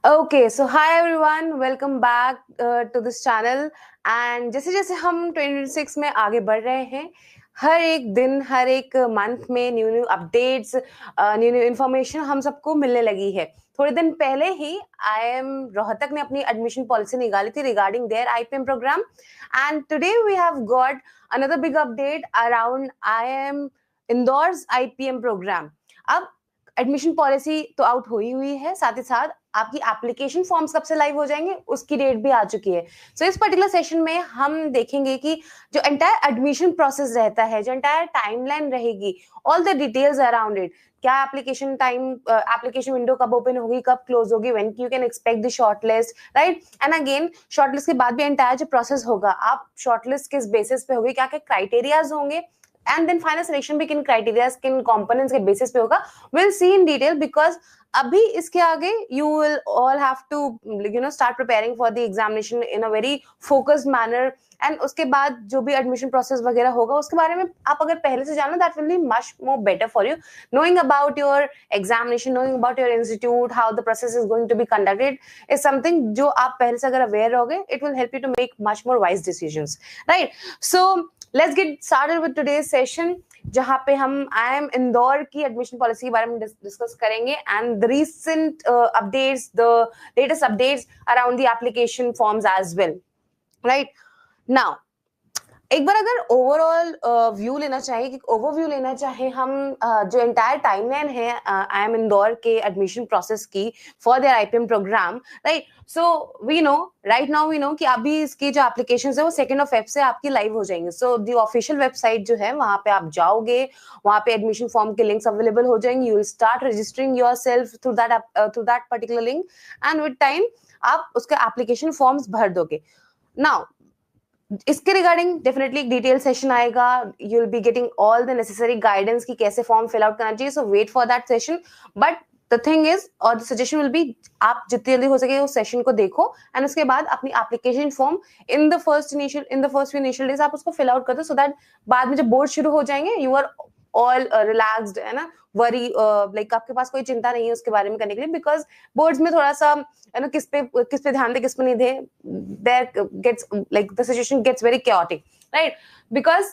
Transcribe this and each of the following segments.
Okay, so hi everyone, welcome back to this channel. And जैसे जैसे हम 2026 में आगे बढ़ रहे हैं, हर एक दिन, हर एक मंथ में new new updates, new new information हम सबको मिलने लगी है. थोड़े दिन पहले ही IIM रोहतक ने अपनी एडमिशन पॉलिसी निकाली थी regarding their IPM programme. And today we have got another big update around IIM Indore's IPM programme. अब एडमिशन पॉलिसी तो आउट हुई है, साथ ही साथ आपकी एप्लीकेशन फॉर्म्स कब से लाइव हो जाएंगे उसकी डेट भी आ चुकी है. सो इस पर्टिकुलर सेशन में हम देखेंगे कि जो एंटायर एडमिशन प्रोसेस रहता है, जो एंटायर टाइमलाइन रहेगी, all the details around it, क्या एप्लीकेशन टाइम, एप्लीकेशन विंडो कब ओपन होगी, कब क्लोज होगी, when you can expect the shortlist, right. And again shortlist के बाद भी एंटायर जो प्रोसेस होगा, आप शॉर्टलिस्ट किस बेसिस पे होगी, क्या क्या क्राइटेरियाज होंगे, एंड देन फाइनल सिलेक्शन भी किन क्राइटेरिया किन कंपोनेंट्स के बेसिस पे होगा, will see in detail. Because अभी इसके आगे you will all have to start preparing for the examination in a very focused manner. And उसके बाद जो भी एडमिशन प्रोसेस वगैरह होगा उसके बारे में आप अगर पहले से जानो, that will be much more better for you. Knowing about your examination, knowing about your institute, how the process is going to be conducted is something जो आप पहले से अगर अवेयर रहोगे, it will help you to make much more wise decisions, right. So let's get started with today's session, जहां पे हम IIM Indore की एडमिशन पॉलिसी के बारे में डिस्कस करेंगे and the recent updates, the latest updates around the application forms as well, right. Now एक बार अगर ओवरऑल व्यू लेना चाहिए, कि ओवरव्यू लेना चाहे हम जो एंटायर टाइमलाइन है IIM इंदौर के एडमिशन प्रोसेस की for their IPM programme, right. So we know, right now we know कि अभी इसकी जो एप्लीकेशंस है वो 2 Feb से आपकी लाइव हो जाएंगे. सो द ऑफिशियल वेबसाइट जो है वहां पे आप जाओगे, वहां पे एडमिशन फॉर्म के लिंक्स अवेलेबल हो जाएंगे. You will start registering yourself through that particular link, and with time आप उसका एप्लीकेशन फॉर्म्स भर दोगे. नाउ इसके रिगार्डिंग डेफिनेटली एक डिटेल सेशन आएगा. You will be getting all the necessary guidance कि कैसे फॉर्म फिल आउट करना चाहिए. So wait for that session. But the thing is, और द सजेशन विल बी, आप जितनी जल्दी हो सके उस सेशन को देखो एंड उसके बाद अपनी application form in the first few initial days आप उसको फिल आउट कर दो, सो दैट बाद में जब बोर्ड शुरू हो जाएंगे यू आर ऑल रिलैक्स्ड, है ना. वरी लाइक आपके पास कोई चिंता नहीं है उसके बारे में करने के लिए, बिकॉज बोर्ड्स में थोड़ा सा है ना, किस पे ध्यान दे, किस पे नहीं दे, there gets like the situation gets very chaotic, right. Because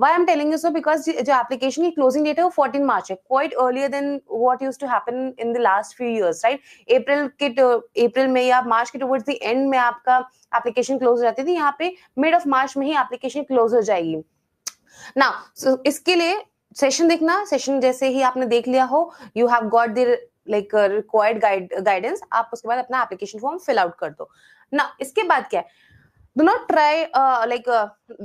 why I'm telling you so, because जो application की closing date है वो 14 March है, quite earlier than what used to happen in the last few years, right. अप्रैल में या मार्च के towards the end में आपका application close हो जाती थी, यहाँ पे mid of March में ही application close हो जाएगी. Now, so इसके लिए सेशन देखना, सेशन जैसे ही आपने देख लिया हो, you have got the like required guidance, आप उसके बाद अपना एप्लीकेशन फॉर्म फिल आउट कर दो ना. इसके बाद क्या है, do not try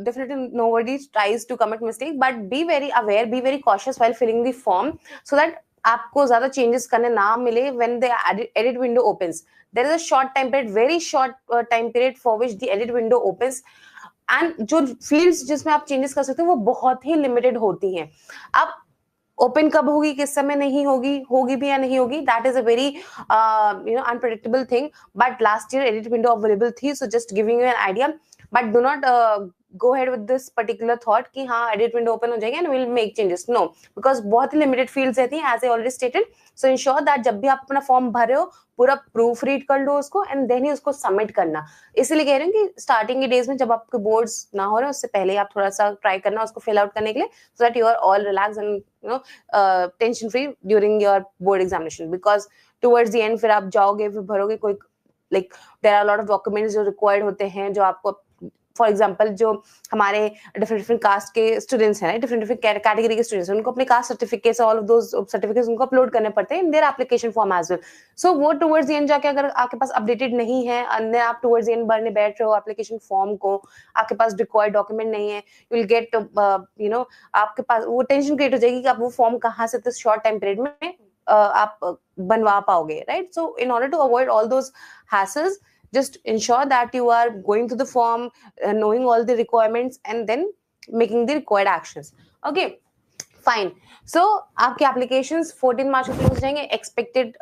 definitely nobody tries to commit mistake, but be very aware, be very cautious while filling the form, so that आपको ज्यादा चेंजेस करने ना मिले when the edit window opens. There is a short time period, very short time period for which the edit window opens, and जो fields जिसमें आप changes कर सकते हो वो बहुत ही लिमिटेड होती हैं. अब ओपन कब होगी, किस समय नहीं होगी, होगी भी या नहीं होगी, that is a very unpredictable thing. But last year edit window available थी, so just giving you an idea. But do not go head with this particular thought कि हाँ एडिट विंडो ओपन हो जाएगी and will make changes. No, because बहुत ही limited fields रहती हैं as I already stated. So ensure that जब भी आप अपना फॉर्म भर रहे हो, पूरा प्रूफ रीड कर लो उसको एंड देन ही उसको सबमिट करना. इसीलिए कह रही हूँ कि स्टार्टिंग के डेज में जब आपके बोर्ड्स ना हो रहे उससे पहले आप थोड़ा सा ट्राई करना उसको फिल आउट करने के लिए, so that you are all relax and tension free during your board examination. Because towards the end फिर आप जाओगे, फिर भरोगे, कोई like there are lot of documents जो रिक्वायर्ड होते हैं, जो आपको फॉर एग्जाम्पल जो हमारे डिफरेंट कास्ट के स्टूडेंट्स हैं, डिफरेंट कैटेगरी के स्टूडेंट्स हैं, उनको अपने caste certificates, all of those certificates उनको अपलोड करने पड़ते हैं in their application form as well. So वो टुवर्ड्स द एंड जाके अगर आपके पास अपडेटेड नहीं है, अंदर आप टुवर्ड्स द एंड भरने बैठ रहे हो एप्लीकेशन फॉर्म को, आपके पास रिक्वायर्ड डॉक्यूमेंट नहीं है, यू विल गेट आपके पास वो टेंशन क्रिएट हो जाएगी कि आप वो फॉर्म कहाँ से इतने शॉर्ट टाइम पीरियड में आप बनवा पाओगे, right. So in order to avoid all those hassles, just ensure that you are going through the form, knowing all the requirements and then making the required actions. Okay, fine. So आपके applications 14 मार्च को close हो जाएंगे. Expected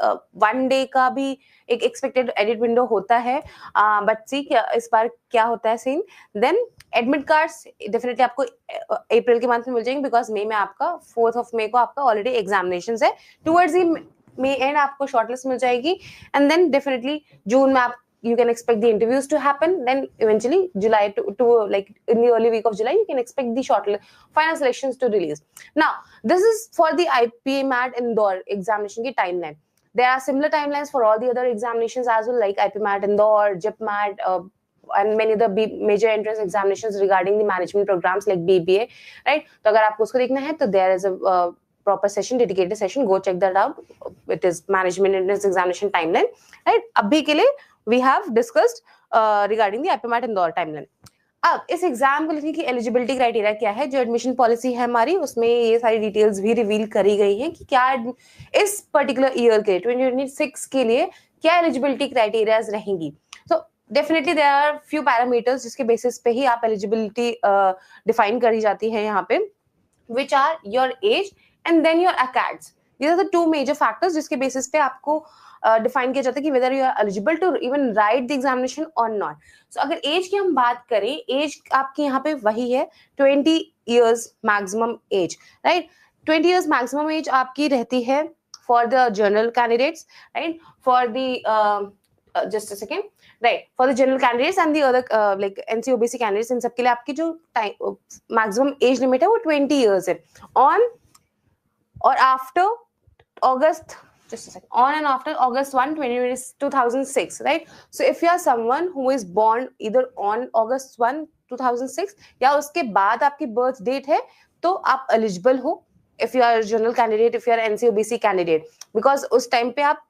1 day का भी एक expected edit window होता है, but सी क्या इस बार क्या होता है scene. Then admit cards definitely आपको अप्रैल के मंथ में मिल जाएंगे, बिकॉज मई में आपका 4th of May को आपका ऑलरेडी एग्जामिनेशन है. टुवर्ड्स द में एंड आपको शॉर्टलिस्ट मिल जाएगी, एंड देन डेफिनेटली जून में आप you can expect the interviews to happen, then eventually July to like in the early week of July you can expect the final selections to release. Now this is for the IPMAT Indore examination ki timeline. There are similar timelines for all the other examinations as well, like IPMAT Indore, JIPMAT, and many other major entrance examinations regarding the management programs like BBA, right? तो अगर आपको उसको देखना है तो there is a proper session, dedicated session, go check that out. It is management entrance examination timeline, right? अभी के लिए we have discussed regarding the IPMAT Indore timeline. अब इस एग्जाम को लिखने की एलिजिबिलिटी क्राइटेरिया क्या है, जो एडमिशन पॉलिसी है हमारी उसमें ये सारी डिटेल्स भी रिवील करी गई हैं कि क्या इस पर्टिकुलर ईयर के 2026 के लिए क्या एलिजिबिलिटी क्राइटेरियाज रहेंगी. तो definitely there are few parameters जिसके बेसिस पे ही आप एलिजिबिलिटी डिफाइन करी जाती है यहाँ पे, which are your age and then your ACADS. These are the two major factors जिसके बेसिस पे आपको डिफाइन किया जाता है कि whether you are eligible to even write the examination or not. So अगर एज की हम बात करें, एज आपकी यहाँ पे वही है 20 years maximum age, right? 20 years maximum age आपकी रहती है for the general candidates, right? For the just a second, right? For the general candidates and the other like NC OBC candidates, इन सबके लिए आपकी जो maximum age limit है वो 20 years है. On or after August, just a second, on and after August 1, 2006, right? So if you are someone who is born either on August 1, 2006 या उसके बाद आपकी birth date है तो आप eligible हो if you are a general candidate, if you are NC OBC candidate, because उस time पे आप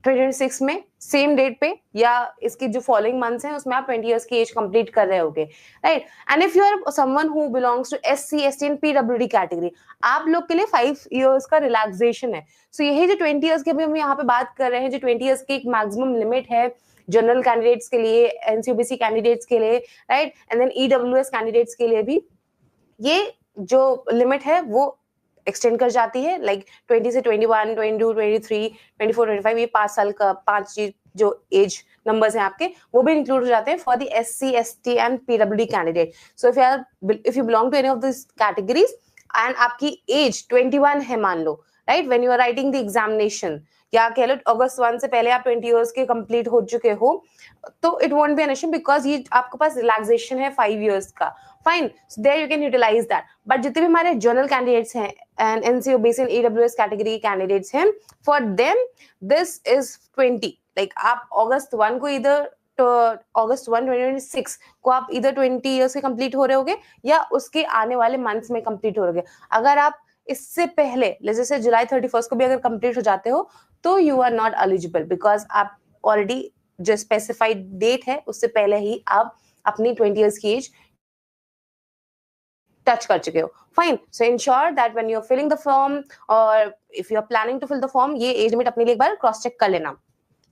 2026 में सेम डेट पे या इसकी जो फॉलोइंग मंथ्स हैं उसमें आप 20 इयर्स की एज कंप्लीट कर रहे होगे, right? And if you are someone who belongs to SC, ST and PWD category, आप लोग के लिए 5 इयर्स का रिलैक्सेशन है. सो यही जो 20 इयर्स की अभी हम यहाँ पे बात कर रहे हैं, जो 20 इयर्स की एक मैक्सिमम लिमिट है जनरल कैंडिडेट्स के लिए, NC OBC कैंडिडेट्स के लिए, right? And then EWS candidates के लिए भी ये जो लिमिट है वो एक्सटेंड कर जाती है, लाइक 20 से 21, 22, 23, 24, 25, ये 5 साल का 5 जो एज नंबर्स हैं आपके वो भी इंक्लूड हो जाते हैं for the SC, ST and PWD candidate. So if you belong to any of this categories and आपकी एज 21 है मान लो, right, when you are writing the examination, या कह लो अगस्त 1 से पहले आप 20 इयर्स के कंप्लीट हो चुके हो, तो it won't be an issue because ये आपके पास रिलैक्सेशन है 5 इयर्स का. Fine, so there you can utilize that. But जितने भी हमारे जनरल कैंडिडेट्स हैं and NC OBC and EWS category candidates हैं, for them this is 20. Like आप अगस्त 1 को इधर अगस्त 1, 2026 को आप इधर 20 इयर्स के कंप्लीट हो रहे होगे या उसके आने वाले मंथ्स में कंप्लीट हो रहे होगे. अगर आप इससे पहले जैसे जुलाई 31 को भी अगर कंप्लीट हो जाते हो तो you are not eligible, because आप ऑलरेडी जो स्पेसिफाइड डेट है उससे पहले ही आप अपनी 20 इयर्स की एज टच कर चुके हो. Fine, so ensure that when you are filling the form और if you are planning to fill the form, ये एज लिमिट अपने लिए एक बार क्रॉस चेक कर लेना.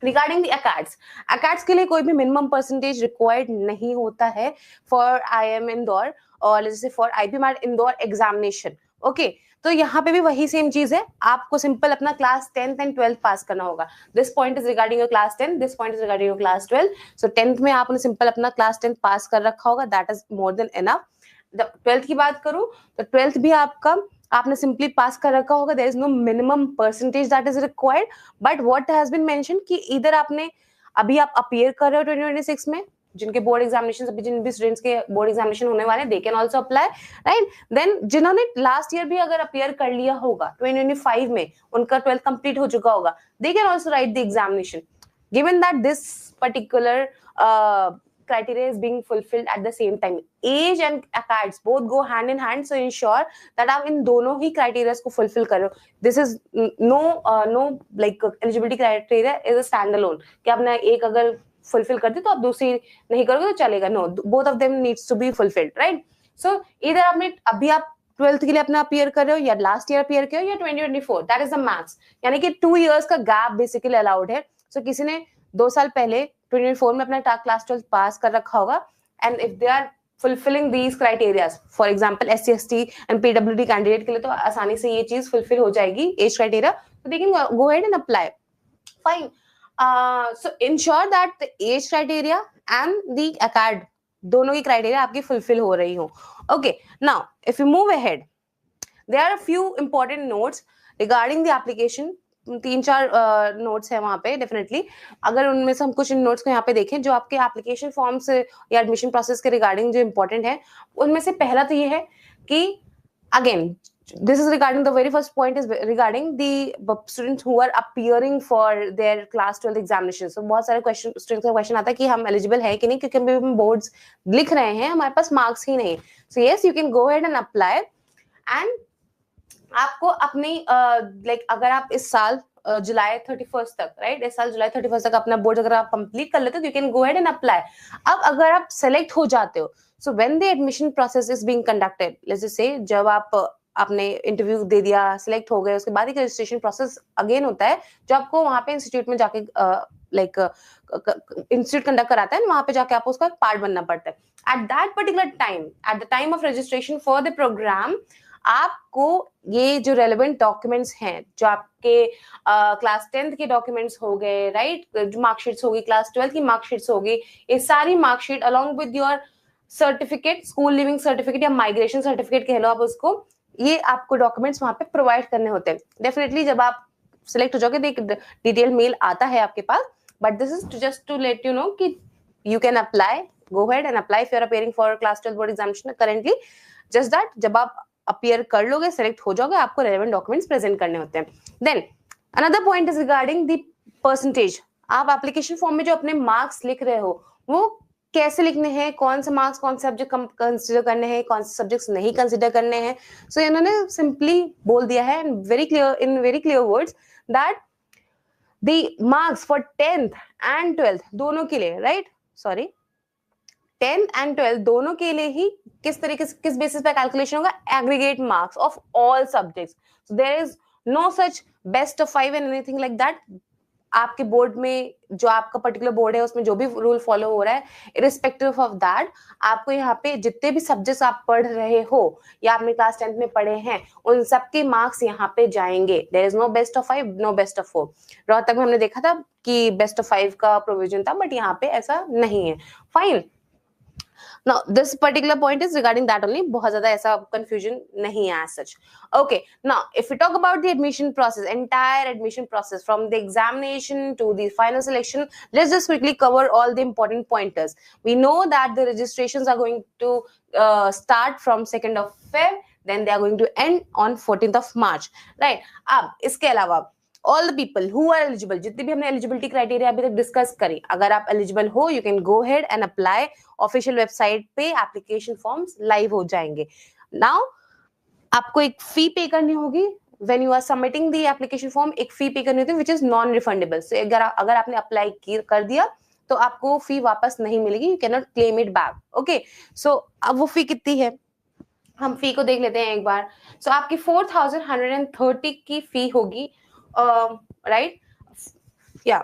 रिगार्डिंग द ACADS के लिए कोई भी मिनिमम परसेंटेज रिक्वायर्ड नहीं होता है फॉर IIM इंदौर और जैसे for IPMAT Indore examination. Okay, तो यहाँ पे भी वही सेम चीज है, आपको सिंपल अपना क्लास 10th एंड 12th पास करना होगा. This point is regarding your class 10, this point is regarding your class 12. So 10th में आपने सिंपल अपना क्लास 10 पास कर रखा होगा, that is more than enough. 12th की बात करूं तो 12th भी आपने सिंपली पास कर रखा होगा. There is no minimum percentage that is required, but what has been mention कि इधर आपने अभी आप अपीयर कर रहे हो 2026 में, जिनके बोर्ड एग्जामिनेशन, अभी जिन भी स्टूडेंट्स के बोर्ड एग्जामिनेशन होने वाले हैं, they can also apply, right? Then जिन्होंने लास्ट ईयर भी अगर अपीयर कर लिया होगा 2025 में, उनका 12th कंप्लीट हो चुका होगा, दे can also right the examination. Given that this particular criteria is being fulfilled at the same time, age and ACADS both go hand in hand, so ensure that आप इन दोनों ही criteria को fulfill करो. This is no like eligibility criteria is a standalone कि आपने एक अगर fulfill कर दी तो आप दूसरी नहीं करोगे तो चलेगा. No, both of them needs to be fulfilled, right? So either आपने अभी आप 12th के लिए अपना अपीयर कर रहे हो या लास्ट ईयर अपीयर कर रहे हो या 2024, दैट इज द मैक्स, यानी कि 2 इयर्स का गैप बेसिकली अलाउड है. सो किसी ने 2 साल पहले 2024 में अपना क्लास 12 पास कर रखा होगा and if they are fulfilling these criteria, for example SC, ST and PWD candidate के लिए तो आसानी से ये चीज फुलफिल हो जाएगी एज क्राइटेरिया, तो they can go ahead and apply. Fine, so ensure that the age criteria and the ACAD दोनों की क्राइटेरिया आपकी फुलफिल हो रही हो. Okay, now if you move ahead, there are a few important notes regarding the application 3-4 notes है वहाँ पे definitely. अगर उनमें से हम कुछ इन नोट्स को यहाँ पे देखें जो आपके एप्लीकेशन फॉर्म से या एडमिशन प्रोसेस के रिगार्डिंग जो इंपॉर्टेंट है, उनमें से पहला तो ये है कि again this is regarding the very first point is regarding the students who are appearing for their class 12 examination. So बहुत सारे क्वेश्चन स्टूडेंट्स का क्वेश्चन आता है कि हम एलिजिबल है कि नहीं, क्योंकि हम बोर्ड्स लिख रहे हैं, हमारे पास मार्क्स ही नहीं। So yes, you can go ahead and apply. And आपको अपनी अगर आप इस साल जुलाई 31 तक, राइट, इस साल जुलाई 31 तक अपना बोर्ड अगर आप कंप्लीट कर लेते हो, you can go ahead and apply. अब अगर आप सेलेक्ट हो जाते हो, so when the admission process is being conducted, let's say जब आपने इंटरव्यू दे दिया, सिलेक्ट हो गए, उसके बाद एक रजिस्ट्रेशन प्रोसेस अगेन होता है जो आपको वहां पे इंस्टीट्यूट में जाके इंस्टीट्यूट कंडक्ट कराता है, वहां पे जाके आपको उसका पार्ट बनना पड़ता है। At that particular time, at the time of registration for the programme, आपको ये जो रेलेवेंट डॉक्यूमेंट्स हैं, जो आपके क्लास 10th के डॉक्यूमेंट्स हो गए, राइट, जो मार्कशीट्स होगी, क्लास 12th की मार्कशीट्स होगी, ये सारी marksheet along with your certificate, school leaving certificate या माइग्रेशन सर्टिफिकेट कह लो आप उसको, ये आपको डॉक्यूमेंट्स वहां पे प्रोवाइड करने होते हैं। डेफिनेटली जब आप सिलेक्ट हो जाओगे तो एक डिटेल मेल आता है आपके पास, but this is just to let you know कि you can apply, go ahead and apply if you are appearing for class 12 board examination currently. Just that जब आप अपियर कर लोगे, सेलेक्ट हो जाओगे, आपको रेलेवेंट डॉक्यूमेंट्स प्रेजेंट करने होते हैं। Then another point is regarding the percentage. आप एप्लीकेशन फॉर्म में जो अपने मार्क्स लिख रहे हो वो कैसे लिखने हैं, कौन से मार्क्स कौन से सब्जेक्ट कंसिडर करने हैं, कौन से सब्जेक्ट्स नहीं कंसिडर करने हैं। सो इन्होंने सिंपली बोल दिया है in very clear words that the marks for 10th and 12th दोनों के लिए, right, sorry 10th and 12th दोनों के लिए ही किस तरीके से, किस बेसिस पे कैलकुलेशन होगा, aggregate marks of all subjects. So there is no such best of 5 and anything like that. आपके बोर्ड में जो आपका पर्टिकुलर बोर्ड है उसमें जो भी रूल फॉलो हो रहा है, इरिस्पेक्टिव ऑफ दैट, आपको यहाँ पे जितने भी सब्जेक्ट्स आप पढ़ रहे हो या आपने क्लास 10th में पढ़े हैं, उन सबके मार्क्स यहाँ पे जाएंगे। There is no best of 5, no best of 4। Rohtak में हमने देखा था कि बेस्ट ऑफ 5 का प्रोविजन था, बट यहाँ पे ऐसा नहीं है। Fine, now this particular point is regarding that only, बहुत ज्यादा ऐसा confusion नहीं है as such. Okay, now if we talk about the admission process, entire admission process from the examination to the final selection, let's just quickly cover all the important pointers. We know that the registrations are going to start from 2nd of Feb, then they are going to end on 14th of March, right? अब इसके अलावा all the people who are eligible, जितने भी हमने eligibility criteria अभी तक discuss करी, अगर आप एलिजिबल हो you can go head and apply. Official website पे एप्लीकेशन फॉर्म्स लाइव हो जाएंगे। नाउ आपको एक फी पे करनी होगी when you are submitting the application form, एक फी पे करनी होती है which is non refundable. So अगर आपने अप्लाई कर दिया तो आपको फी वापस नहीं मिलेगी, you can not claim it back. Okay, so अब वो फी कितनी है, हम फी को देख लेते हैं एक बार। सो आपकी 4130 की फी होगी, right, yeah,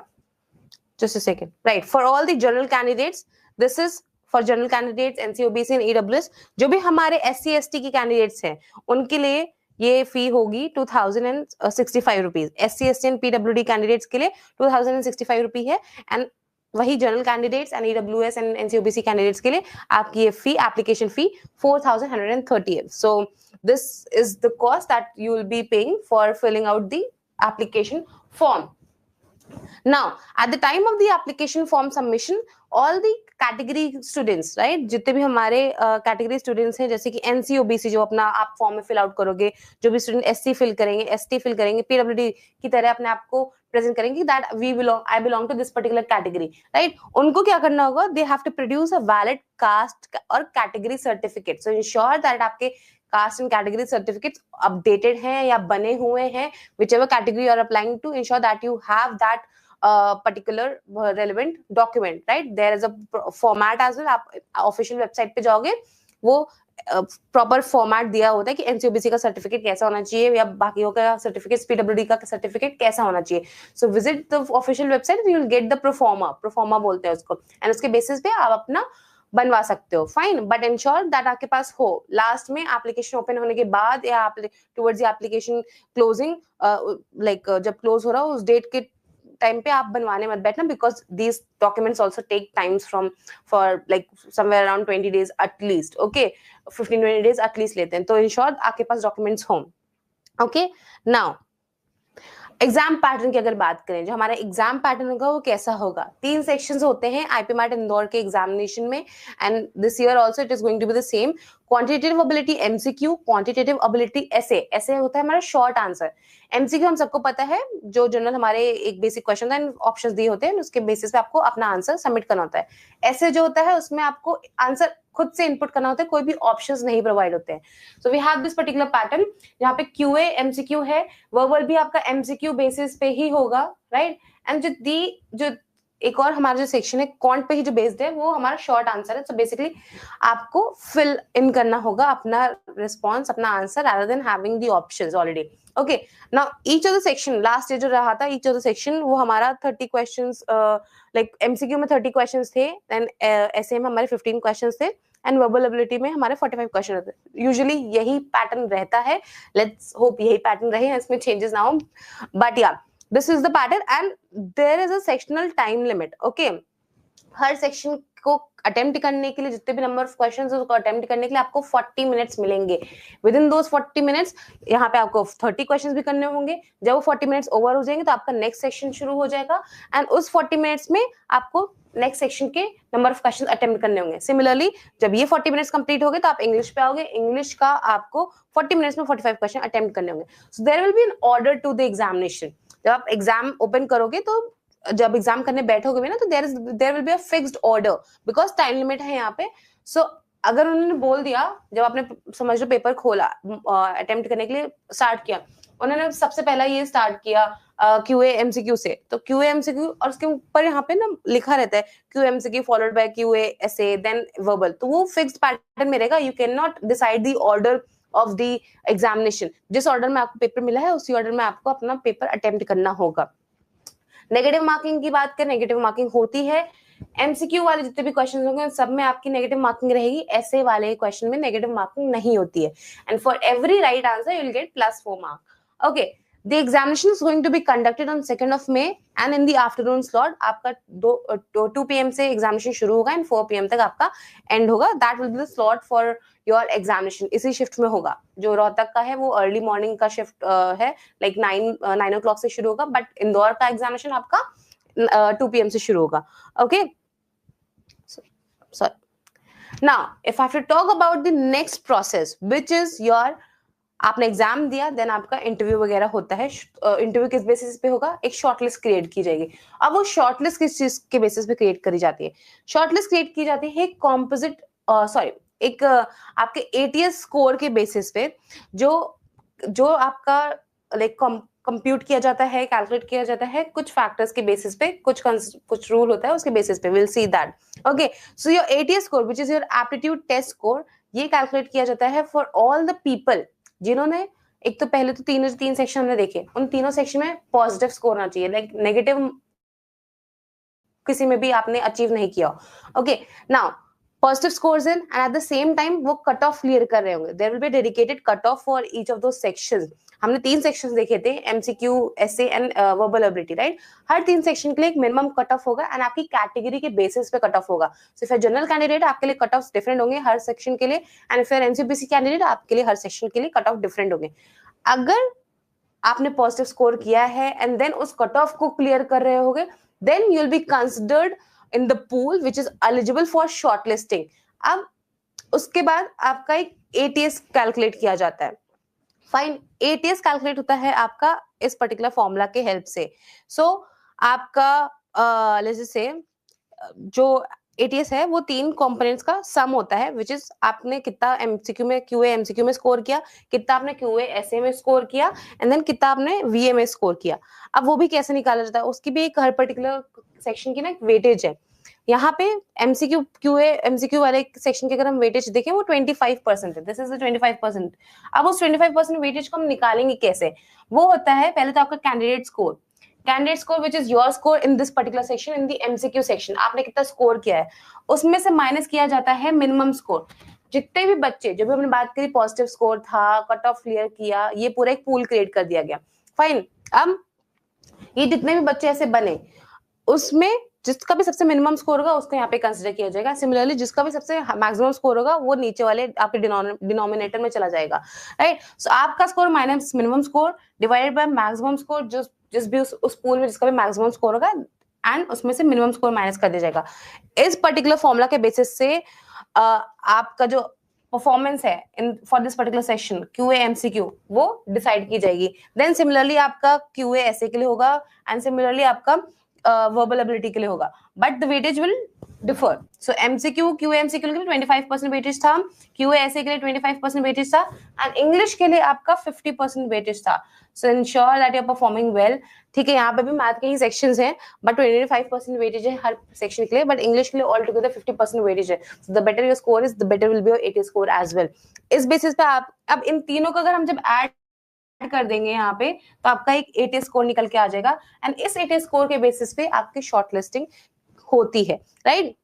just a second, right, for all the general candidates, this is for general candidates, NCOBC and EWS। जो भी हमारे SC ST की कैंडिडेट्स हैं उनके लिए ये फी होगी 2065 rupees. SC ST and PWD candidates के लिए 2065 रुपी है, एंड वही general candidates and EWS and NCOBC candidates के लिए आपकी ये फी, एप्लीकेशन फी 4130 है। So this is the cost that you will be paying for filling out the application form. Now at the time of the application form submission, all the category students, right, जितने भी हमारे category students हैं, जैसे कि NCOBC जो अपना आप form में फिल आउट करोगे, जो भी स्टूडेंट SC फिल करेंगे, ST फिल करेंगे, PWD की तरह अपने आप को प्रेजेंट करेंगे that I belong to this particular category, right, उनको क्या करना होगा, they have to produce a valid caste और category certificate. So ensure that आपके caste and category certificates updated हैं या बने हुए हैं, whichever category you are applying to, ensure that you have that particular relevant document, right? There is a format as well. आप official website पे जाओगे, वो प्रॉपर फॉर्मेट दिया होता है कि NCOBC का सर्टिफिकेट कैसा होना चाहिए या बाकियों का सर्टिफिकेट, PWD का सर्टिफिकेट कैसा होना चाहिए। So visit the official website, you will get the proforma बोलते हैं उसको, एंड उसके बेसिस पे आप अपना बनवा सकते हो। फाइन, बट इंश्योर दैट आपके पास हो। लास्ट में एप्लीकेशन ओपन होने के बाद या towards the application closing, like जब क्लोज हो रहा हो उस डेट के टाइम पे आप बनवाने मत बैठना, because these documents also take times from for like somewhere around 20 days at least. Okay, 15-20 days at least लेते हैं, तो इंश्योर आपके पास डॉक्यूमेंट्स हों। ओके, नाउ एग्जाम पैटर्न की अगर बात करें, जो हमारा एग्जाम पैटर्न होगा वो कैसा होगा, 3 सेक्शंस होते हैं आईपी मैट इंदौर के एग्जामिनेशन में, and this year also it is going to be the same. Quantitative ability MCQ, quantitative ability essay. Essay होता है हमारा शॉर्ट आंसर। एमसीक्यू हम सबको पता है, जो जनरल हमारे एक बेसिक क्वेश्चन एंड ऑप्शंस दिए होते हैं, उसके बेसिस पे आपको अपना आंसर सबमिट करना होता है। ऐसे जो होता है उसमें आपको आंसर खुद से इनपुट करना होता है, कोई भी ऑप्शंस नहीं प्रोवाइड होते हैं। So we have this particular pattern, यहाँ पे क्यूए एमसीक्यू है, वर्बल भी आपका एमसीक्यू बेसिस पे ही होगा, राइट। एंड जो एक और हमारा जो सेक्शन है क्वांट पे ही जो बेस्ड है, वो हमारा शॉर्ट आंसर है। सो बेसिकली आपको फिल इन करना होगा अपना रिस्पॉन्स, अपना answer, rather than having the options already. Okay, now each of the section, last जो रहा था each of the section, वो हमारा 30 क्वेश्चंस, लाइक एमसीक्यू में 30 क्वेश्चंस थे, एंड ऐसे में हमारे 15 क्वेश्चंस थे, एंड वर्बल एबिलिटी में हमारे 45 क्वेश्चन रहते हैं। यूजुअली यही पैटर्न रहता है, लेट्स होप यही पैटर्न रहे, इसमें चेंजेस ना हो, बट या this is the pattern. And there is a sectional time limit. Okay, हर सेक्शन को अटेम्प्ट करने के लिए, जितने भी नंबर ऑफ क्वेश्चंस है उसको अटेम्प्ट करने के लिए आपको 40 मिनट्स मिलेंगे। विद इन दोस 40 मिनट्स यहाँ पे आपको 30 क्वेश्चंस भी करने होंगे। जब वो 40 मिनट्स ओवर हो जाएंगे तो आपका नेक्स्ट सेक्शन शुरू हो जाएगा, एंड उस 40 मिनट्स में आपको नेक्स्ट सेक्शन के नंबर ऑफ क्वेश्चन अटेम्प्ट करने होंगे। सिमिलरली जब ये 40 मिनट्स कंप्लीट हो गए तो आप इंग्लिश पे आओगे, इंग्लिश का आपको 40 मिनट्स में 45 क्वेश्चन अटेम्प्ट करने होंगे। So there will be an order to the examination. जब आप एग्जाम ओपन करोगे, तो जब एग्जाम करने बैठोगे ना, तो there will be a fixed order, because time limit है यहाँ पे। सो अगर उन्होंने बोल दिया, जब आपने समझ लो पेपर खोला, अटेम्प्ट करने के लिए स्टार्ट किया, उन्होंने सबसे पहला ये स्टार्ट किया क्यूए एमसीक्यू से, तो क्यूए एमसीक्यू, और उसके ऊपर यहाँ पे ना लिखा रहता है Q MCQ followed by QA essay then verbal, तो वो फिक्स्ड पैटर्न में रहेगा। You can not decide the order of the examination. जिस ऑर्डर में आपको पेपर मिला है उसी ऑर्डर में आपको अपना पेपर अटेम्प्ट करना होगा। नेगेटिव मार्किंग की बात करें, नेगेटिव मार्किंग होती है। एमसीक्यू वाले जितने भी क्वेश्चन होंगे सब में आपकी नेगेटिव मार्किंग रहेगी, ऐसे वाले क्वेश्चन में नेगेटिव मार्किंग नहीं होती है। And for every right answer you will get +4 mark. Okay, the examination is going to be conducted on 2nd of May and in the afternoon slot. आपका 2 PM से examination शुरू होगा and 4 PM तक आपका and होगा। That will be the slot for your examination. इसी shift में होगा। जो रोहतक का है वो अर्ली मॉर्निंग का शिफ्ट है, लाइक 9 o'clock से शुरू होगा, बट इंदौर का एग्जामिनेशन आपका 2 PM से शुरू होगा। Okay, sorry. Now, if I have to talk about the next process, which is your, आपने एग्जाम दिया, देन आपका इंटरव्यू वगैरह होता है। इंटरव्यू किस बेसिस पे होगा? एक शॉर्टलिस्ट क्रिएट की जाएगी। अब वो शॉर्टलिस्ट किस चीज के बेसिस पे क्रिएट करी जाती है? शॉर्टलिस्ट क्रिएट की जाती है कॉम्पोजिट, एक आपके एटीएस स्कोर के बेसिस पे, जो आपका लाइक कंप्यूट किया जाता है, कैलकुलेट किया जाता है कुछ फैक्टर्स के बेसिस पे, कुछ रूल होता है उसके बेसिस पे। Will see that. Okay, so your ATS score which is your aptitude test score, ये कैलकुलेट किया जाता है फॉर ऑल द पीपल जिन्होंने, एक तो पहले तो तीन सेक्शन हमने देखे, उन तीनों सेक्शन में पॉजिटिव स्कोर होना चाहिए, लाइक नेगेटिव किसी में भी आपने अचीव नहीं किया। Okay, now positive scores in, and at the same time वो कट ऑफ क्लियर कर रहे होंगे। There will be dedicated cut off for each of दो सेक्शंस। हमने 3 सेक्शंस देखे थे, MCQ, essay and verbal ability, right. हर 3 सेक्शन के लिए एक मिनिमम कट ऑफ होगा, एंड आपकी कैटेगरी के बेसिस पे कट ऑफ होगा। सो इफ जनरल कैंडिडेट, आपके लिए कट ऑफ डिफरेंट होंगे हर सेक्शन के लिए, एंड फिर एनसीपीसी कैंडिडेट, आपके लिए हर सेक्शन के लिए कट ऑफ डिफरेंट होंगे। अगर आपने पॉजिटिव स्कोर किया है एंड देन उस कट ऑफ को क्लियर कर रहे होगे, then you will be considered in the pool which is eligible for shortlisting. अब उसके बाद आपका एक एटीएस कैलकुलेट किया जाता है। फाइन, एटीएस कैलकुलेट होता है आपका इस पर्टिकुलर फॉर्मूला के हेल्प से। सो आपका लेट्स से जो एटीएस है वो 3 कंपोनेंट्स का सम होता है, विच इज आपने कितना एमसीक्यू में, क्यूए एमसीक्यू में स्कोर किया, कितना आपने क्यूए एसए में स्कोर किया, एंड देन कितना आपने वीए में स्कोर किया। अब वो भी कैसे निकाला जाता है, उसकी भी एक हर पर्टिकुलर सेक्शन की ना एक वेटेज है। यहाँ पे एमसीक्यू, क्यूए एमसीक्यू वाले सेक्शन के अगर हम वेटेज देखें वो 25% है। This is the 25%। अब उस 25% वेटेज को हम निकालेंगे कैसे? वो होता है पहले तो आपका candidate score which is your score in this particular section, in the MCQ section. आपने कितना स्कोर किया है, उसमें से माइनस किया जाता है मिनिमम स्कोर। जितने भी बच्चे, जो भी हमने बात करी, पॉजिटिव स्कोर था, कट ऑफ क्लियर किया, ये पूरा एक पूल क्रिएट कर दिया गया। फाइन, अब ये जितने भी बच्चे ऐसे बने, उसमें जिसका भी सबसे मिनिमम स्कोर होगा उसको यहाँ पे कंसिडर किया जाएगा। सिमिलरली जिसका भी सबसे मैक्सिमम स्कोर होगा वो नीचे वाले आपके डिनोमिनेटर में चला जाएगा, राइट। सो आपका score minus minimum score divided by maximum score, जिस भी उस पूल में जिसका भी मैक्सिमम स्कोर होगा एंड उसमें से मिनिमम स्कोर माइनस कर दिया जाएगा। इस पर्टिकुलर फॉर्मूला के बेसिस से आपका जो परफॉर्मेंस है in for this particular session QA MCQ वो डिसाइड की जाएगी। देन सिमिलरली आपका क्यूए ऐसे के लिए होगा एंड सिमिलरली आपका वर्बल एबिलिटी के लिए होगा, but the weightage will differ. So MCQ QA MCQ के लिए 25% वेटेज था, क्यूए ऐसे के लिए 25% वेटेज था एंड इंग्लिश के लिए आपका 50% वेटेज था। So ensure that you are performing well. ठीक है, यहाँ पे भी मैथ के ही सेक्शंस हैं बट 25% वेटेज है हर सेक्शन के लिए, बट इंग्लिश के लिए ऑल टुगेदर 50% वेटेज है। So the better your score is the better will be your AT score as well. इस बेसिस पे आप अब इन तीनों का अगर हम जब ऐड कर देंगे यहाँ पे तो आपका एक एटी स्कोर निकल के आ जाएगा एंड इस एटी स्कोर के बेसिस पे आपकी शॉर्ट लिस्टिंग होती है, राइट।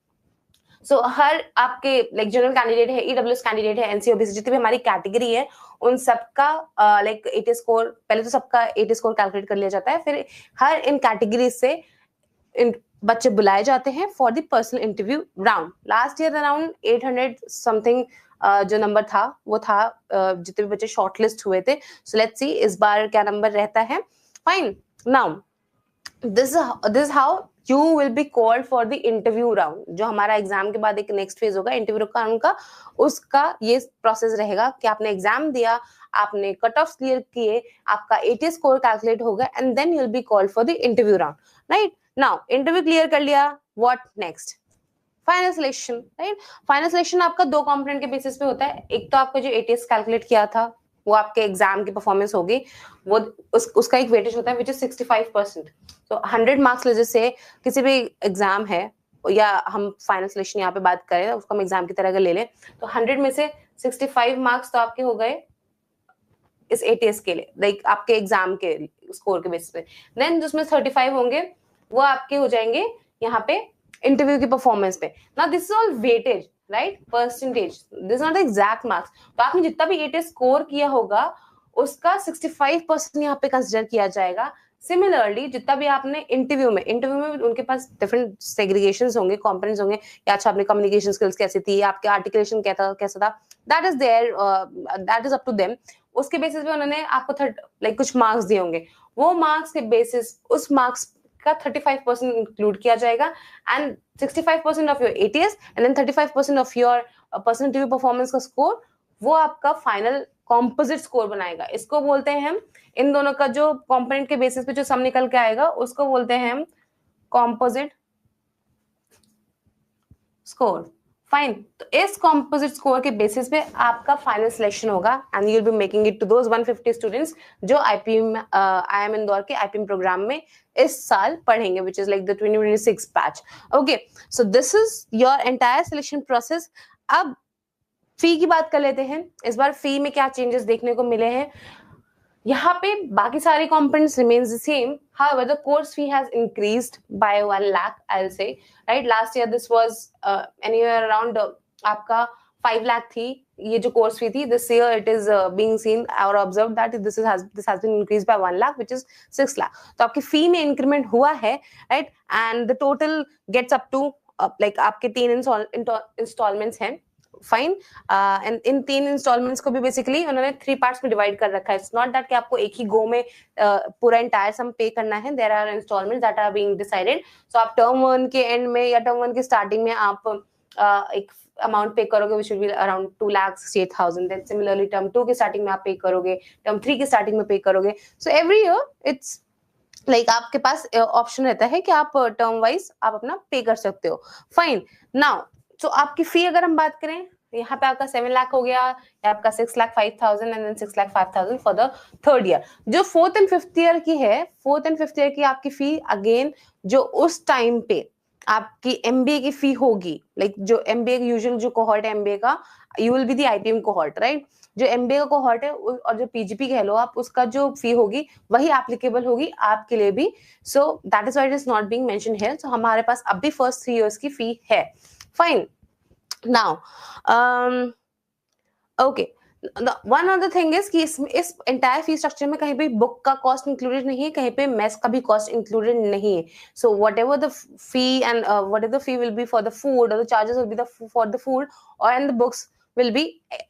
सो हर आपके लाइक जनरल कैंडिडेट है, ईडब्ल्यूएस कैंडिडेट है, एनसीओबीसी जितनी भी हमारी कैटेगरी है उन सबका लाइक एटी स्कोर, पहले तो सबका एटी स्कोर कैलकुलेट कर लिया जाता है, फिर हर इन कैटेगरी से इन बच्चे बुलाए जाते हैं for the personal interview round. Last year around 800 something जो नंबर था वो था जितने भी बच्चे शॉर्टलिस्ट हुए थे। सो लेट्स सी इस बार क्या नंबर रहता है। Fine, now this how you will be called for the interview round. जो हमारा एग्जाम के बाद एक नेक्स्ट फेज होगा इंटरव्यू राउंड का, उसका ये प्रोसेस रहेगा कि आपने एग्जाम दिया, आपने कट ऑफ क्लियर किए, आपका एटी स्कोर कैलकुलेट होगा and then you will be called for the interview round, right. Now interview clear कर लिया, what next? Final selection, right. Final selection आपका दो कंपोनेंट के बेसिस पे होता है। एक तो आपका जो एटीएस कैलकुलेट किया था वो आपके एग्जाम की परफॉर्मेंस होगी, वो उसका एक वेटेज होता है विच इज 65%। तो 100 मार्क्स ले, जैसे किसी भी एग्जाम है या हम फाइनल सिलेक्शन यहाँ पे बात करें उसको हम एग्जाम की तरह अगर ले लें तो 100 में से 65 मार्क्स तो आपके हो गए इस एटीएस के लिए, लाइक आपके एग्जाम के स्कोर के बेसिस पे। देन जिसमें 35 होंगे वो आपके हो जाएंगे यहाँ पे इंटरव्यू की परफॉर्मेंस पे। Now this is all weightage, right, percentage, this not exact marks. तो आपने जितना भी एटीएस स्कोर किया होगा उसका 65% यहाँ पे कंसिडर किया जाएगा। सिमिलरली जितना भी आपने इंटरव्यू में उनके पास डिफरेंट सेग्रीगेशंस होंगे, कंपोनेंट्स होंगे कि अच्छा आपने कम्युनिकेशन स्किल्स कैसी थी, आपके आर्टिकुलेशन कैसा था, that is there, that is up to them. उसके बेसिस पे उन्होंने आपको लाइक कुछ मार्क्स दिए होंगे, वो मार्क्स के बेसिस उस मार्क्स का 35% इंक्लूड किया जाएगा and 65% of your ATS and then 35% of your personal interview performance का स्कोर वो आपका फाइनल कॉम्पोजिट स्कोर बनाएगा। इसको बोलते हैं हम, इन दोनों का जो कंपोनेंट के बेसिस पे जो सम निकल के आएगा उसको बोलते हैं हम कॉम्पोजिट स्कोर। फाइन, तो इस कॉम्पोजिट स्कोर के बेसिस पे आपका फाइनल सिलेक्शन होगा and you will be making it to those 150 students जो आईएम इंदौर के आईपीएम प्रोग्राम में इस साल पढ़ेंगे, which is like the 2026 batch. Okay, so this is your entire selection process. अब फी की बात कर लेते हैं। इस बार फी में क्या चेंजेस देखने को मिले हैं। यहाँ पे बाकी सारे components remains the same. However, the course fee has increased by 1 lakh, I'll say. Right? Last year this was anywhere around आपका 5 lakh थी ये जो कोर्स फी थी। This year it is being seen और observe that this has been increased by 1 lakh, which is 6 lakh। तो आपकी fee में increment हुआ है, right, and the total gets up to like आपके 3 इंस्टॉलमेंट्स हैं। फाइन, एंड इन 3 इंस्टॉलमेंट्स को भी बेसिकली उन्होंने 3 पार्ट्स में डिवाइड कर रखा है। इट्स नॉट दैट कि आपको एक ही गो में पूरा एंटायर सम पे करना है। There are instalments that are being decided. So आप टर्म 1 के एंड में या टर्म 1 के स्टार्टिंग में आप एक अमाउंट पे करोगे which will be around 2,68,000। then similarly term 2 के स्टार्टिंग में आप पे करोगे, term 3 के स्टार्टिंग में पे करोगे। so every year it's like आपके पास ऑप्शन रहता है कि आप टर्म वाइज आप अपना पे कर सकते हो। फाइन, नाउ तो आपकी फी अगर हम बात करें यहाँ पे आपका 7 लाख हो गया, या आपका 6,05,000 and then 6,05,000 for the third year. जो 4th एंड 5th ईयर की है, 4th एंड 5th ईयर की आपकी फी अगेन जो उस टाइम पे आपकी एमबीए की फी होगी, लाइक जो एमबीए यूजुअल जो कोहॉर्ट है एमबीए का, you will be the IPM cohort, right. जो एमबीए का कोहॉर्ट है और जो पीजीपी कह लो आप, उसका जो फी होगी वही एप्लीकेबल होगी आपके लिए भी। So that is why it is not being mentioned here. So हमारे पास अब भी फर्स्ट 3 इयर्स की फी है। Fine, now okay, one other thing is कि इस एंटायर फी स्ट्रक्चर में कहीं पे बुक का कॉस्ट इंक्लूडेड नहीं है, कहीं पे मेस का भी कॉस्ट इंक्लूडेड नहीं है. So whatever the fee and whatever the fee will be for the food, और the charges will be for the food और and the books will be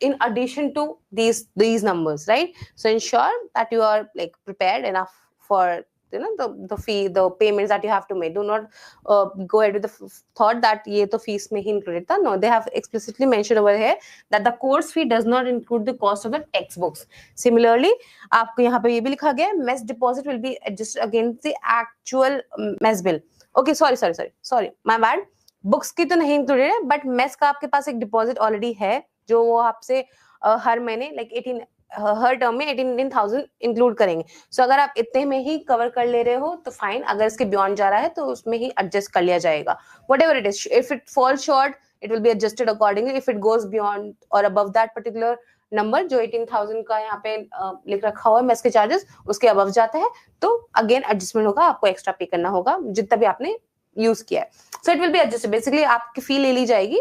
in addition to these numbers, right? So ensure that you are like prepared enough for the fee, the payments that you have to make. Do not go ahead with the thought that ye to fees mein hi included tha. No, they have explicitly mentioned over here that the course fee does not include the cost of the textbooks. Similarly, आपको यहाँ पे ये भी लिखा गया है, mess deposit will be adjusted against the actual mess bill. Okay, sorry, my bad. Books की तो नहीं इंक्लूडेड है, बट मेस का आपके पास एक डिपॉजिट ऑलरेडी है जो वो आपसे हर महीने लाइक 18 हर टर्म में 18,000 इंक्लूड करेंगे. सो अगर आप इतने में ही कवर कर ले रहे हो तो फाइन, अगर इसके बियॉन्ड जा रहा है तो उसमें ही एडजस्ट कर लिया जाएगा. What ever it is, if it fall short it will be adjusted accordingly. If it goes beyond और अबव दैट पर्टिकुलर नंबर जो 18,000 का यहाँ पे लिख रखा हुआ है मेस के चार्जेस, उसके अबव जाता है तो अगेन एडजस्टमेंट होगा, आपको एक्स्ट्रा पे करना होगा जितना भी आपने यूज किया है. So it will be adjusted. Basically आपकी फी ले ली जाएगी,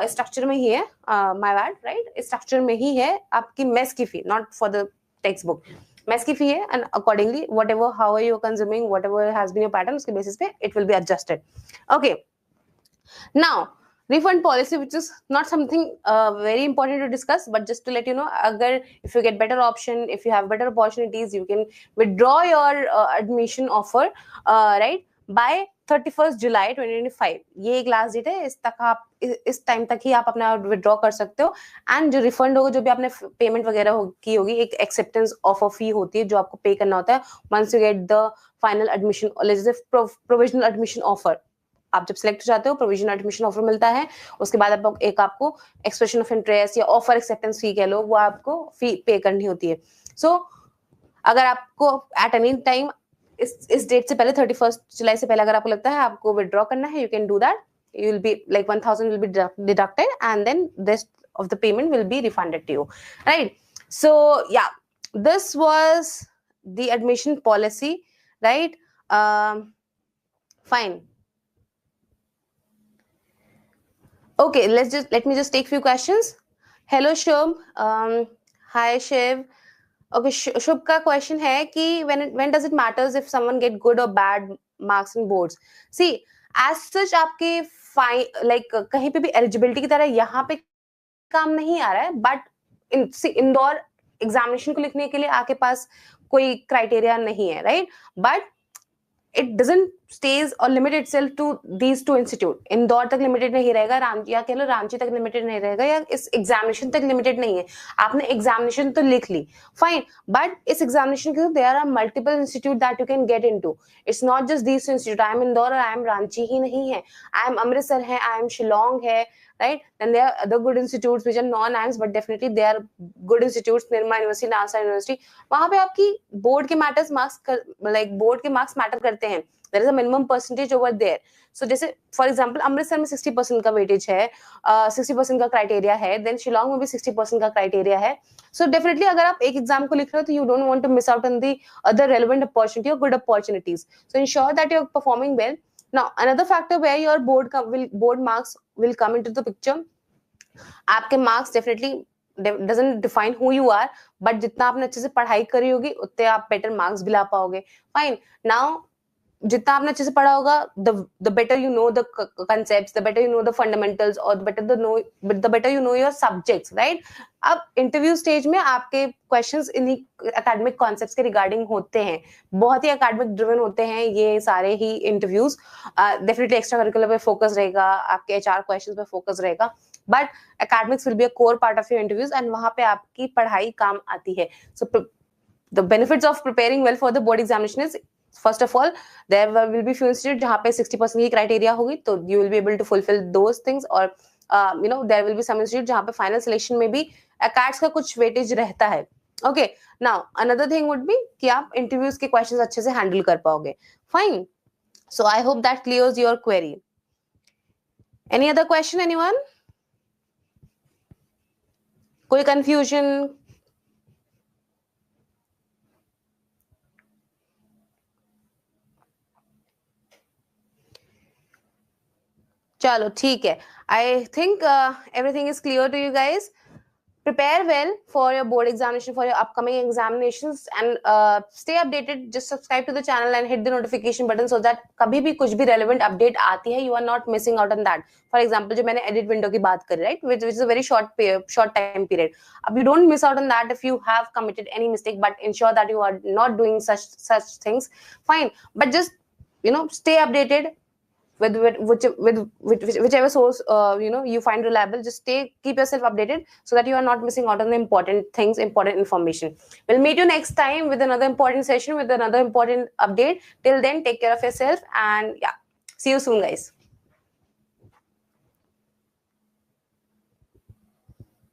स्ट्रक्चर में ही है, माय बैड, राइट, स्ट्रक्चर में ही है आपकी मेस की fee, not for the text book. Mess की फी है and accordingly whatever how are you consuming, whatever has been your pattern, उसके बेसिस पे it will be adjusted. Okay, now refund policy, which is not something very important to discuss, but just to let you know, agar if you get better option, if you have better opportunities, you can withdraw your admission offer, right, by 31st July 2025. ये एक last date है, इस time तक ही आप अपना withdraw कर सकते हो. एंड जो रिफंड होगा, जो भी आपने पेमेंट वगैरह की होगी, एक एक्सेप्टेंस ऑफ अ फी होती है जो आपको पे करना होता है once you get the final admission, provisional admission offer. आप जब सिलेक्ट हो जाते हो, प्रोविजनल एडमिशन ऑफर मिलता है, उसके बाद आपको एक्सप्रेशन ऑफ इंटरेस्ट या ऑफर एक्सेप्टेंस फी कह लो, वो आपको फी पे करनी होती है. सो अगर आपको एट एनी टाइम इस डेट से पहले 31 जुलाई से पहले अगर आपको लगता है आपको विड्रॉ करना है, you can do that. You will be like 1,000 will be deducted and then rest of the payment will be refunded to you, right? So yeah, this was the admission policy, right? Fine. Okay, let me just take few questions. Hello Shubh, hi Shiv. Okay, Shubh का question है कि when does it matters if someone get good or bad marks in boards? See, as such आपके like कहीं पे भी eligibility की तरह यहाँ पे काम नहीं आ रहा है, बट इंदौर एग्जामिनेशन को लिखने के लिए आपके पास कोई क्राइटेरिया नहीं है, right? But it doesn't stage और limit itself to these two institute. Indore तक लिमिटेड नहीं रहेगा, या कह लो रांची तक लिमिटेड नहीं रहेगा, या इस एग्जामिनेशन तक लिमिटेड नहीं है. आपने एग्जामिनेशन तो लिख ली, फाइन, बट इस एग्जामिनेशन के there are multiple institute that you can get into. It's not just these institute. IIM Indore और आई एम रांची ही नहीं है, आई एम अमृतसर है, आई एम शिलोंग है, right? Then there are other good institutes which are non-IIMs, but definitely they are good institutes. Nirma University, NASA University, वहां पे आपकी board के matters marks like board के marks matter करते हैं. There is a minimum percentage over there. So जैसे for example Amritsar में 60% का वेटेज है, 60% का क्राइटेरिया है, देन शिलोंग में भी 60% का क्राइटेरिया है. सो डेफिनेटली अगर आप एक एग्जाम को लिख रहे हो तो you don't want to miss out on the other relevant opportunity और good opportunities. So ensure that you are performing well. Now another factor where your board marks will come into the picture. आपके marks definitely doesn't define who you are, but जितना आपने अच्छे से पढ़ाई करी होगी उतने आप better marks भी ला पाओगे. Fine. Now जितना आपने अच्छे से पढ़ा होगा, the better you know the concepts, the better you know the fundamentals, or the better you know your subjects, right? अब इंटरव्यू स्टेज में आपके क्वेश्चंस इन्हीं एकेडमिक कॉन्सेप्ट्स के रिगार्डिंग होते हैं, बहुत ही एकेडमिक ड्रिवन होते हैं ये सारे ही इंटरव्यूज. डेफिनेटली एक्स्ट्रा करिकुलर पे फोकस रहेगा, आपके एचआर क्वेश्चंस पे फोकस रहेगा, but academics will be a core part of your interviews and वहां पे आपकी पढ़ाई काम आती है. So the benefits of preparing well for the board examination is, first of all, there will be few institutes जहाँ पे 60% की क्राइटेरिया होगी, तो you will be able to fulfill those things. और there will be some institute जहाँ पे final selection में भी अकैड्स का कुछ वेटेज रहता है. Okay, now another thing would be कि आप इंटरव्यूज के क्वेश्चंस अच्छे से हैंडल कर पाओगे. Fine. So I hope that clears your query. Any other question, anyone? कोई कंफ्यूजन? चलो ठीक है. I think everything is clear to you guys. prepare well for your board examination, for your upcoming examinations, and stay updated. Just subscribe to the channel and hit the notification button so that kabhi bhi kuch bhi relevant update aati hai, you are not missing out on that. For example, jo maine edit window ki baat kari, right, which is a very short time period. You don't miss out on that if you have committed any mistake, but ensure that you are not doing such things. Fine, but just stay updated with whichever source you find reliable. Just keep yourself updated so that you are not missing out on the important things, important information. We'll meet you next time with another important session, with another important update. Till then, take care of yourself, and yeah, see you soon, guys.